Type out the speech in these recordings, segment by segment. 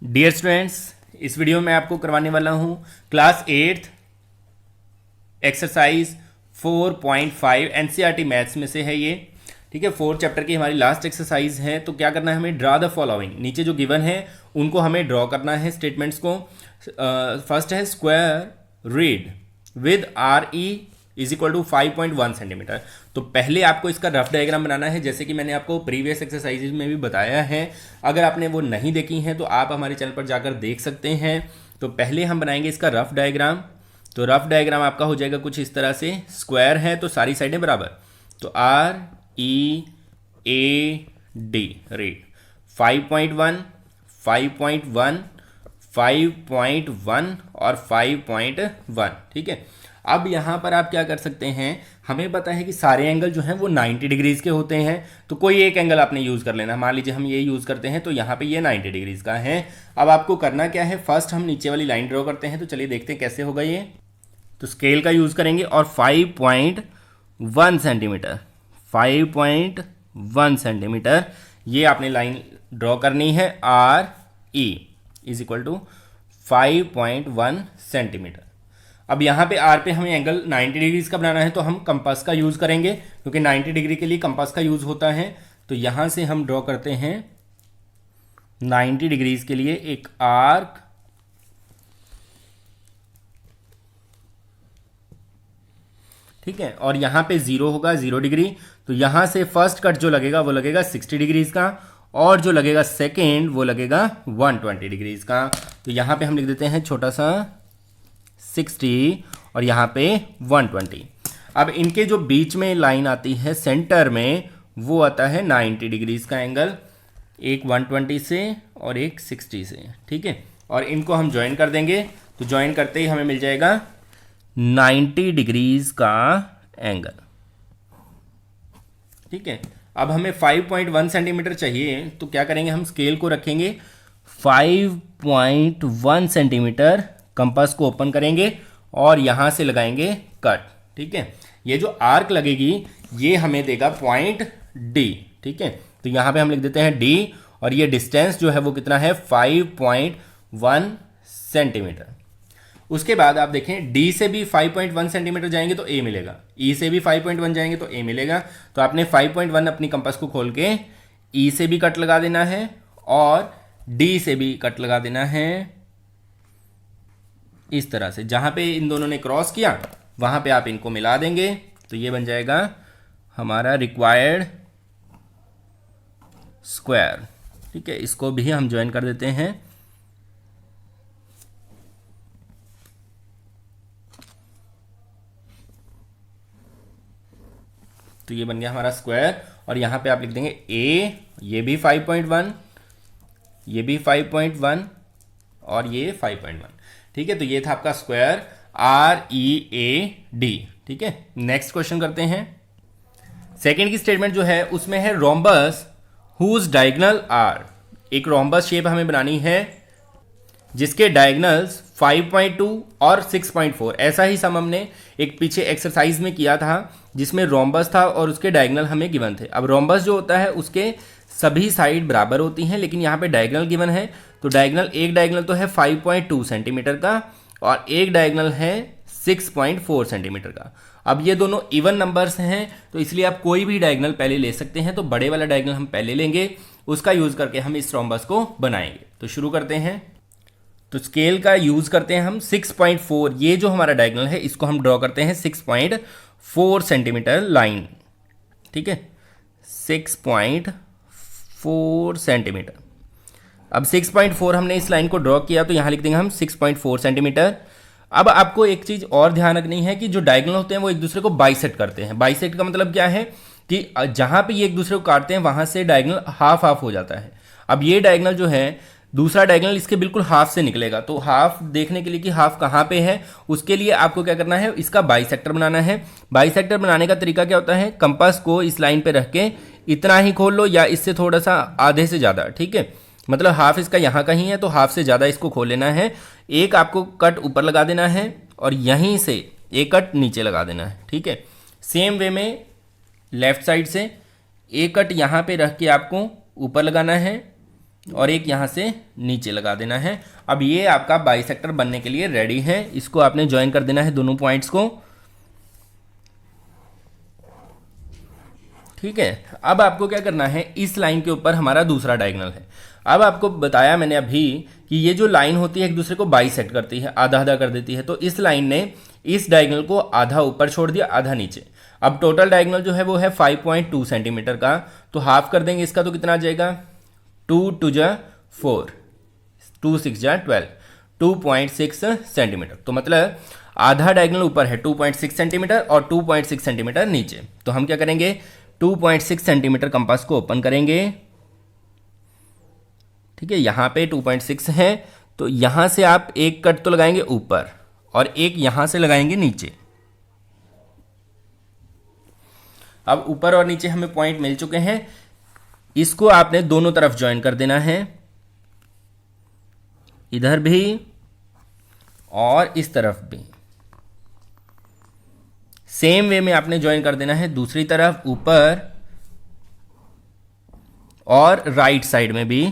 Dear students, इस video में आपको करवाने वाला हूँ class 8th exercise 4.5 NCERT maths में से है ये। ठीक है, 4th चैप्टर की हमारी लास्ट एक्सरसाइज है। तो क्या करना है हमें, ड्रा द फॉलोइंग, नीचे जो गिवन है उनको हमें ड्रॉ करना है स्टेटमेंट्स को। फर्स्ट है square READ with R E is equal to 5.1 centimetre. तो पहले आपको इसका रफ डायग्राम बनाना है, जैसे कि मैंने आपको प्रीवियस एक्सरसाइजेज में भी बताया है। अगर आपने वो नहीं देखी हैं तो आप हमारे चैनल पर जाकर देख सकते हैं। तो पहले हम बनाएंगे इसका रफ डायग्राम। तो रफ डायग्राम आपका हो जाएगा कुछ इस तरह से। स्क्वायर है तो सारी साइडें बराबर, तो R E A D read 5.1 5.1 5.1 और 5.1। ठीक है, अब यहाँ पर आप क्या कर सकते हैं, हमें पता है कि सारे एंगल जो हैं वो 90 डिग्रीज के होते हैं। तो कोई एक एंगल आपने यूज़ कर लेना। मान लीजिए हम ये यूज़ करते हैं तो यहाँ पे ये 90 डिग्रीज का है। अब आपको करना क्या है, फर्स्ट हम नीचे वाली लाइन ड्रॉ करते हैं। तो चलिए देखते हैं कैसे होगा ये। तो स्केल का यूज़ करेंगे और 5.1 सेंटीमीटर 5.1 सेंटीमीटर ये आपने लाइन ड्रॉ करनी है। R E is equal to 5.1 centimetre. अब यहाँ पे आर पे हमें एंगल 90 डिग्रीज का बनाना है, तो हम कंपास का यूज़ करेंगे, क्योंकि 90 डिग्री के लिए कंपास का यूज़ होता है। तो यहाँ से हम ड्रॉ करते हैं 90 डिग्रीज के लिए एक आर्क। ठीक है, और यहाँ पे 0 होगा, 0 डिग्री। तो यहाँ से फर्स्ट कट जो लगेगा वो लगेगा 60 डिग्रीज का, और जो लगेगा सेकेंड वो लगेगा 120 डिग्रीज का। तो यहाँ पे हम लिख देते हैं छोटा सा 60 और यहाँ पे 120। अब इनके जो बीच में लाइन आती है सेंटर में, वो आता है 90 डिग्रीज का एंगल, एक 120 से और एक 60 से। ठीक है, और इनको हम ज्वाइन कर देंगे। तो ज्वाइन करते ही हमें मिल जाएगा 90 डिग्रीज का एंगल। ठीक है, अब हमें 5.1 सेंटीमीटर चाहिए। तो क्या करेंगे, हम स्केल को रखेंगे 5.1 सेंटीमीटर, कंपास को ओपन करेंगे और यहाँ से लगाएंगे कट। ठीक है, ये जो आर्क लगेगी ये हमें देगा पॉइंट डी। ठीक है, तो यहाँ पे हम लिख देते हैं डी, और ये डिस्टेंस जो है वो कितना है 5.1 सेंटीमीटर। उसके बाद आप देखें डी से भी 5.1 सेंटीमीटर जाएंगे तो ए मिलेगा, ई से भी 5.1 जाएंगे तो ए मिलेगा। तो आपने 5.1 अपनी कंपास को खोल के ई से भी कट लगा देना है और डी से भी कट लगा देना है, इस तरह से। जहां पे इन दोनों ने क्रॉस किया वहां पे आप इनको मिला देंगे। तो ये बन जाएगा हमारा रिक्वायर्ड स्क्वायर। ठीक है, इसको भी हम ज्वाइन कर देते हैं। तो ये बन गया हमारा स्क्वायर, और यहाँ पे आप लिख देंगे ए, ये भी 5.1, ये भी 5.1 और ये 5.1। ठीक है, तो ये था आपका square R E A D. ठीक है, नेक्स्ट क्वेश्चन करते हैं। सेकेंड की स्टेटमेंट जो है उसमें है रोम्बस हुज डायगोनल आर। एक रोम्बस शेप हमें बनानी है जिसके डायगोनल्स 5.2 और 6.4। ऐसा ही सम हमने एक पीछे एक्सरसाइज में किया था जिसमें रोम्बस था और उसके डायगोनल हमें गिवन थे। अब रोम्बस जो होता है उसके सभी साइड बराबर होती हैं, लेकिन यहाँ पे डायगोनल गिवन है। तो डायगोनल, एक डायगोनल तो है 5.2 सेंटीमीटर का और एक डायगोनल है 6.4 सेंटीमीटर का। अब ये दोनों इवन नंबर्स हैं, तो इसलिए आप कोई भी डायगोनल पहले ले सकते हैं। तो बड़े वाला डायगोनल हम पहले लेंगे, उसका यूज़ करके हम इस रोम्बस को बनाएंगे। तो शुरू करते हैं। तो स्केल का यूज़ करते हैं हम 6.4। ये जो हमारा डायगोनल है इसको हम ड्रॉ करते हैं 6.4 सेंटीमीटर लाइन। ठीक है, 6.4 सेंटीमीटर। अब 6.4 हमने इस लाइन को ड्रॉ किया, तो यहाँ लिख देंगे हम 6.4 सेंटीमीटर। अब आपको एक चीज़ और ध्यान रखनी है कि जो डायगोनल होते हैं वो एक दूसरे को बाइसेक्ट करते हैं। बाइसेक्ट का मतलब क्या है कि जहाँ पे ये एक दूसरे को काटते हैं वहाँ से डायगोनल हाफ हाफ हो जाता है। अब ये डायगोनल जो है, दूसरा डायगोनल इसके बिल्कुल हाफ से निकलेगा। तो हाफ देखने के लिए कि हाफ कहाँ पे है, उसके लिए आपको क्या करना है, इसका बाइसेक्टर बनाना है। बाइसेक्टर बनाने का तरीका क्या होता है, कंपास को इस लाइन पे रख के इतना ही खोल लो या इससे थोड़ा सा आधे से ज़्यादा। ठीक है, मतलब हाफ इसका यहाँ कहीं है तो हाफ से ज़्यादा इसको खोल लेना है। एक आपको कट ऊपर लगा देना है और यहीं से एक कट नीचे लगा देना है। ठीक है, सेम वे में लेफ्ट साइड से एक कट यहाँ पे रख के आपको ऊपर लगाना है और एक यहाँ से नीचे लगा देना है। अब ये आपका बाइसेक्टर बनने के लिए रेडी है। इसको आपने ज्वाइन कर देना है दोनों पॉइंट्स को। ठीक है, अब आपको क्या करना है, इस लाइन के ऊपर हमारा दूसरा डायगोनल है। अब आपको बताया मैंने अभी कि ये जो लाइन होती है एक दूसरे को बाइसेक्ट करती है, आधा आधा कर देती है। तो इस लाइन ने इस डायगोनल को आधा ऊपर छोड़ दिया, आधा नीचे। अब टोटल डायगोनल जो है वो है 5.2 सेंटीमीटर का, तो हाफ कर देंगे इसका, तो कितना आ जाएगा 2 2 जा 4, 2 6 जा 12, 2.6 सेंटीमीटर। तो मतलब आधा डायगोनल ऊपर है 2.6 सेंटीमीटर और 2.6 सेंटीमीटर नीचे। तो हम क्या करेंगे, 2.6 सेंटीमीटर कंपास को ओपन करेंगे। ठीक है, यहाँ पे 2.6 है, तो यहाँ से आप एक कट तो लगाएंगे ऊपर और एक यहाँ से लगाएंगे नीचे। अब ऊपर और नीचे हमें पॉइंट मिल चुके हैं, इसको आपने दोनों तरफ ज्वाइन कर देना है, इधर भी और इस तरफ भी। सेम वे में आपने ज्वाइन कर देना है दूसरी तरफ, ऊपर और राइट साइड में भी।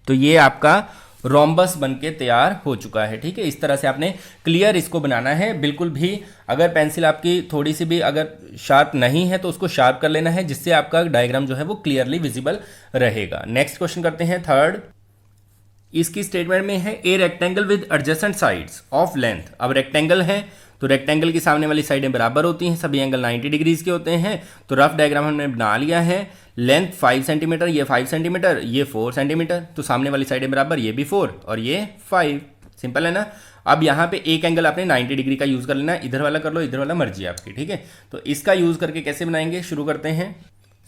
तो ये आपका रोम्बस बनके तैयार हो चुका है। ठीक है, इस तरह से आपने क्लियर इसको बनाना है। बिल्कुल भी अगर पेंसिल आपकी थोड़ी सी भी अगर शार्प नहीं है तो उसको शार्प कर लेना है, जिससे आपका डायग्राम जो है वो क्लियरली विजिबल रहेगा। नेक्स्ट क्वेश्चन करते हैं, थर्ड। इसकी स्टेटमेंट में है a rectangle with adjacent sides of length. अब रेक्टेंगल है तो रेक्टेंगल की सामने वाली साइडें बराबर होती हैं, सभी एंगल 90 डिग्रीज के होते हैं। तो रफ डायग्राम हमने बना लिया है। लेंथ 5 सेंटीमीटर, ये 5 सेंटीमीटर, ये 4 सेंटीमीटर, तो सामने वाली साइडें बराबर, ये भी 4 और ये 5। सिंपल है ना। अब यहाँ पे एक एंगल आपने 90 डिग्री का यूज़ कर लेना है, इधर वाला कर लो, इधर वाला मर्जी आपकी। ठीक है, तो इसका यूज़ करके कैसे बनाएंगे, शुरू करते हैं।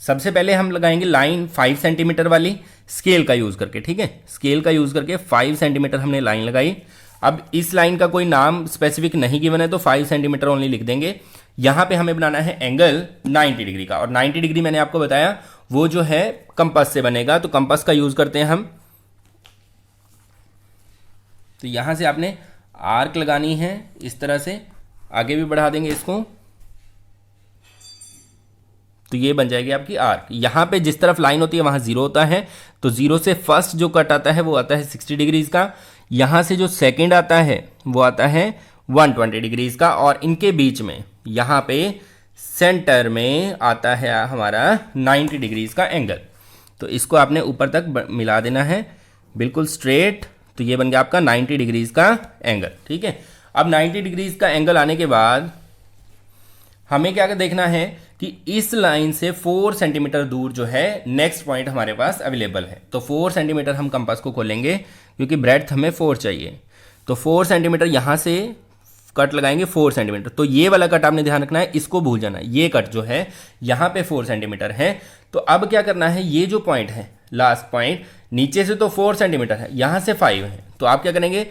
सबसे पहले हम लगाएंगे लाइन 5 सेंटीमीटर वाली, स्केल का यूज़ करके। ठीक है, स्केल का यूज़ करके 5 सेंटीमीटर हमने लाइन लगाई। अब इस लाइन का कोई नाम स्पेसिफिक नहीं गिवन है तो 5 सेंटीमीटर ओनली लिख देंगे। यहाँ पे हमें बनाना है एंगल 90 डिग्री का, और 90 डिग्री मैंने आपको बताया वो जो है कंपास से बनेगा, तो कंपास का यूज़ करते हैं हम। तो यहाँ से आपने आर्क लगानी है, इस तरह से आगे भी बढ़ा देंगे इसको, तो ये बन जाएगी आपकी आर्क। यहाँ पे जिस तरफ लाइन होती है वहाँ 0 होता है, तो 0 से फर्स्ट जो कट आता है वो आता है 60 डिग्रीज का। यहाँ से जो सेकंड आता है वो आता है 120 डिग्रीज का, और इनके बीच में यहाँ पे सेंटर में आता है हमारा 90 डिग्रीज का एंगल। तो इसको आपने ऊपर तक मिला देना है बिल्कुल स्ट्रेट, तो ये बन गया आपका 90 डिग्रीज का एंगल। ठीक है, अब 90 डिग्रीज का एंगल आने के बाद हमें क्या देखना है कि इस लाइन से 4 सेंटीमीटर दूर जो है नेक्स्ट पॉइंट हमारे पास अवेलेबल है। तो 4 सेंटीमीटर हम कंपास को खोलेंगे, क्योंकि ब्रेड्थ हमें 4 चाहिए। तो 4 सेंटीमीटर यहाँ से कट लगाएंगे 4 सेंटीमीटर। तो ये वाला कट आपने ध्यान रखना है, इसको भूल जाना है। ये कट जो है यहाँ पे 4 सेंटीमीटर है। तो अब क्या करना है, ये जो पॉइंट है लास्ट पॉइंट, नीचे से तो 4 सेंटीमीटर है, यहाँ से 5 है, तो आप क्या करेंगे,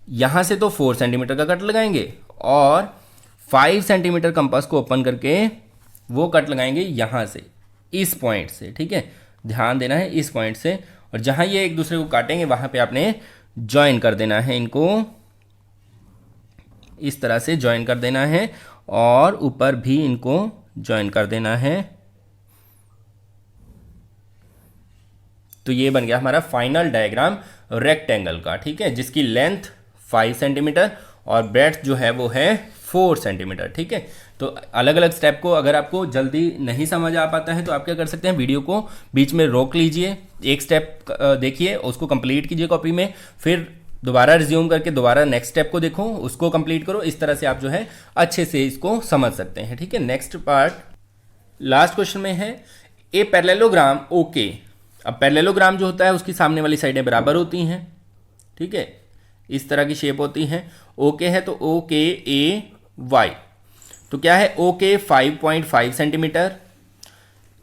यहाँ से तो 4 सेंटीमीटर का कट लगाएंगे और 5 सेंटीमीटर कंपास को ओपन करके वो कट लगाएंगे यहाँ से, इस पॉइंट से। ठीक है, ध्यान देना है इस पॉइंट से, और जहाँ ये एक दूसरे को काटेंगे वहाँ पे आपने ज्वाइन कर देना है, इनको इस तरह से ज्वाइन कर देना है, और ऊपर भी इनको ज्वाइन कर देना है। तो ये बन गया हमारा फाइनल डायग्राम रेक्टेंगल का। ठीक है, जिसकी लेंथ 5 सेंटीमीटर और ब्रेड्थ जो है वो है 4 सेंटीमीटर। ठीक है, तो अलग अलग स्टेप को अगर आपको जल्दी नहीं समझ आ पाता है तो आप क्या कर सकते हैं, वीडियो को बीच में रोक लीजिए, एक स्टेप देखिए, उसको कंप्लीट कीजिए कॉपी में, फिर दोबारा रिज्यूम करके दोबारा नेक्स्ट स्टेप को देखो, उसको कंप्लीट करो। इस तरह से आप जो है अच्छे से इसको समझ सकते हैं। ठीक है, नेक्स्ट पार्ट लास्ट क्वेश्चन में है, ए पैरेललोग्राम ओके। अब पैरेललोग्राम जो होता है उसकी सामने वाली साइडें बराबर होती हैं। ठीक है, इस तरह की शेप होती है। ओके है तो ओ के ए वाई, तो क्या है, ओ के 5.5 सेंटीमीटर,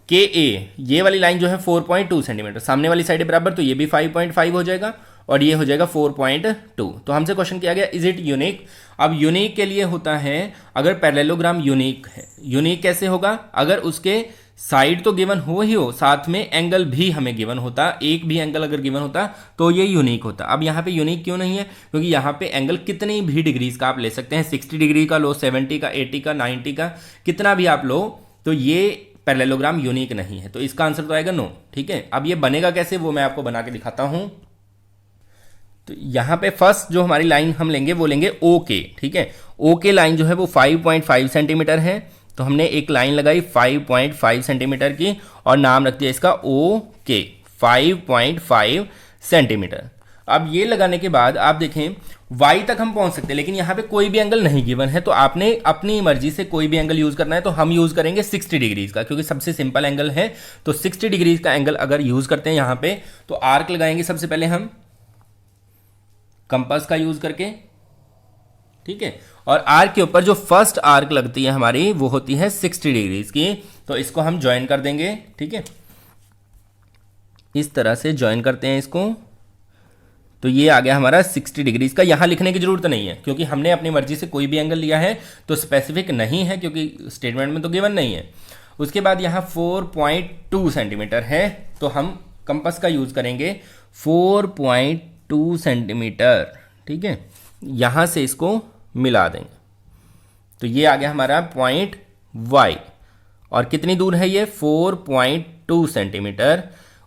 के ए ये वाली लाइन जो है 4.2 सेंटीमीटर, सामने वाली साइड बराबर, तो ये भी 5.5 हो जाएगा और ये हो जाएगा 4.2। तो हमसे क्वेश्चन किया गया इज इट यूनिक। अब यूनिक के लिए होता है अगर पैरेललोग्राम यूनिक है। यूनिक कैसे होगा, अगर उसके साइड तो गिवन हो ही हो, साथ में एंगल भी हमें गिवन होता, एक भी एंगल अगर गिवन होता तो ये यूनिक होता। अब यहाँ पे यूनिक क्यों नहीं है, क्योंकि यहाँ पे एंगल कितनी भी डिग्रीज का आप ले सकते हैं, 60 डिग्री का लो, 70 का, 80 का, 90 का, कितना भी आप लो, तो ये पैरेललोग्राम यूनिक नहीं है, तो इसका आंसर तो आएगा नो। ठीक है, अब ये बनेगा कैसे वो मैं आपको बना के दिखाता हूं। तो यहाँ पे फर्स्ट जो हमारी लाइन हम लेंगे वो लेंगे ओ के। ठीक है, ओ के लाइन जो है वो 5.5 सेंटीमीटर है, तो हमने एक लाइन लगाई 5.5 सेंटीमीटर की और नाम रख दिया इसका ओ के, 5.5 सेंटीमीटर। अब ये लगाने के बाद आप देखें y तक हम पहुंच सकते हैं, लेकिन यहाँ पे कोई भी एंगल नहीं गिवन है, तो आपने अपनी मर्जी से कोई भी एंगल यूज करना है। तो हम यूज करेंगे 60 डिग्रीज का, क्योंकि सबसे सिंपल एंगल है। तो 60 डिग्रीज का एंगल अगर यूज करते हैं यहाँ पे, तो आर्क लगाएंगे सबसे पहले हम कंपास का यूज करके। ठीक है, और आर्क के ऊपर जो फर्स्ट आर्क लगती है हमारी वो होती है 60 डिग्रीज की, तो इसको हम ज्वाइन कर देंगे। ठीक है, इस तरह से ज्वाइन करते हैं इसको, तो ये आ गया हमारा 60 डिग्रीज का। यहां लिखने की जरूरत नहीं है, क्योंकि हमने अपनी मर्जी से कोई भी एंगल लिया है, तो स्पेसिफिक नहीं है, क्योंकि स्टेटमेंट में तो गिवन नहीं है। उसके बाद यहाँ 4.2 सेंटीमीटर है, तो हम कंपास का यूज करेंगे 4.2 सेंटीमीटर। ठीक है, यहां से इसको मिला देंगे, तो ये आ गया हमारा पॉइंट y, और कितनी दूर है ये 4.2 सेंटीमीटर।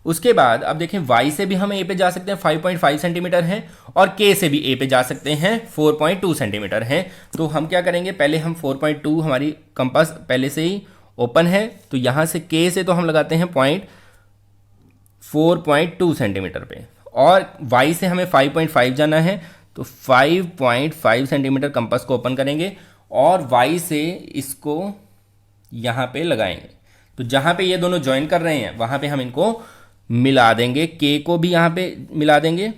उसके बाद अब देखें y से भी हम a पे जा सकते हैं, 5.5 सेंटीमीटर है, और k से भी a पे जा सकते हैं, 4.2 सेंटीमीटर है। तो हम क्या करेंगे, पहले हम 4.2, हमारी कंपास पहले से ही ओपन है, तो यहाँ से k से तो हम लगाते हैं पॉइंट 4.2 सेंटीमीटर पे, और y से हमें 5.5 जाना है, तो 5.5 सेंटीमीटर कंपास को ओपन करेंगे और y से इसको यहाँ पे लगाएंगे। तो जहाँ पे ये दोनों ज्वाइन कर रहे हैं वहाँ पे हम इनको मिला देंगे, k को भी यहाँ पे मिला देंगे।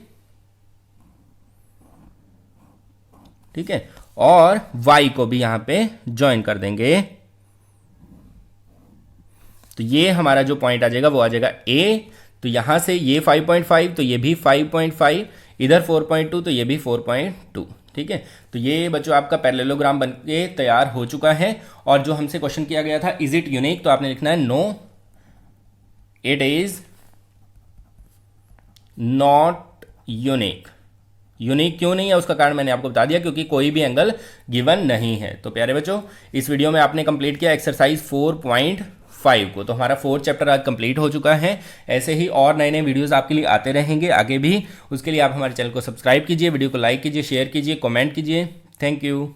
ठीक है, और y को भी यहाँ पे ज्वाइन कर देंगे। तो ये हमारा जो पॉइंट आ जाएगा वो आ जाएगा a। तो यहां से ये 5.5, तो ये भी 5.5, इधर 4.2, तो ये भी 4.2। ठीक है, तो ये बच्चों आपका पैरेललोग्राम बनके तैयार हो चुका है। और जो हमसे क्वेश्चन किया गया था इज इट यूनिक, तो आपने लिखना है no it is not unique. Unique क्यों नहीं है उसका कारण मैंने आपको बता दिया, क्योंकि कोई भी एंगल गिवन नहीं है। तो प्यारे बच्चों, इस वीडियो में आपने कंप्लीट किया एक्सरसाइज 4.5 को, तो हमारा 4th चैप्टर आज कंप्लीट हो चुका है। ऐसे ही और नए नए वीडियोस आपके लिए आते रहेंगे आगे भी। उसके लिए आप हमारे चैनल को सब्सक्राइब कीजिए, वीडियो को लाइक कीजिए, शेयर कीजिए, कमेंट कीजिए। Thank you.